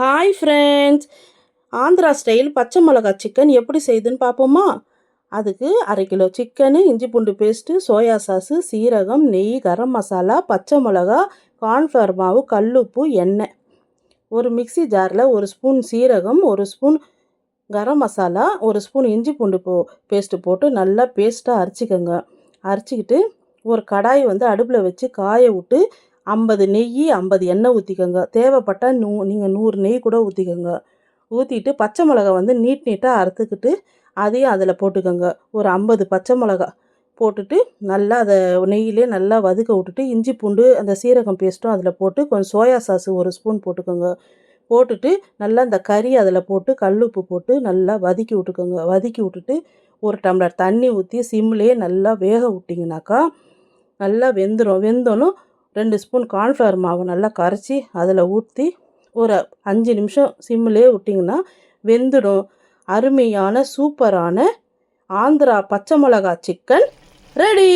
Hi friends, Andhra style பச்சை மிளகா chicken எப்படி செய்யுதுன்னு பார்ப்போமா? அதுக்கு 1/2 கிலோ சிக்கனு, இஞ்சி பூண்டு பேஸ்ட்டு, சோயா சாஸு, சீரகம், நெய், கரம் மசாலா, பச்சை மிளகா, கார்ன்ஃப்ளவர் மாவு, கல்லுப்பு, எண்ணெய். ஒரு மிக்ஸி ஜாரில் 1 ஸ்பூன் சீரகம், 1 ஸ்பூன் கரம் மசாலா, 1 ஸ்பூன் இஞ்சி பூண்டு பேஸ்ட்டு போட்டு நல்லா பேஸ்ட்டாக அரைச்சிக்கோங்க. அரைச்சிக்கிட்டு ஒரு கடாய் அடுப்பில் வச்சு காய விட்டு 50 நெய் 50 எண்ணெய் ஊற்றிக்கோங்க. தேவைப்பட்டால் நீங்கள் 100 நெய் கூட ஊற்றிக்கோங்க. ஊற்றிட்டு பச்சை மிளகா நீட்டாக அறுத்துக்கிட்டு அதையும் அதில் போட்டுக்கோங்க. ஒரு 50 பச்சை மிளகா போட்டுட்டு நல்லா அதை நெய்யிலே நல்லா வதக்க விட்டுட்டு இஞ்சி பூண்டு அந்த சீரகம் பேஸ்ட்டும் அதில் போட்டு கொஞ்சம் சோயா சாஸு 1 ஸ்பூன் போட்டுக்கோங்க. போட்டுட்டு நல்லா இந்த கறி அதில் போட்டு கல்லுப்பு போட்டு நல்லா வதக்கி விட்டுக்கோங்க. வதக்கி விட்டுட்டு 1 டம்ளர் தண்ணி ஊற்றி சிம்லேயே நல்லா வேக விட்டிங்கனாக்கா நல்லா வெந்தோன்னும் 2 ஸ்பூன் கார்ன்ஃப்ளவர் மாவு நல்லா கரைச்சி அதில் ஊற்றி ஒரு 5 நிமிஷம் சிம்மிலே விட்டிங்கன்னா வெந்துடும். அருமையான சூப்பரான ஆந்திரா பச்சை மிளகா சிக்கன் ரெடி.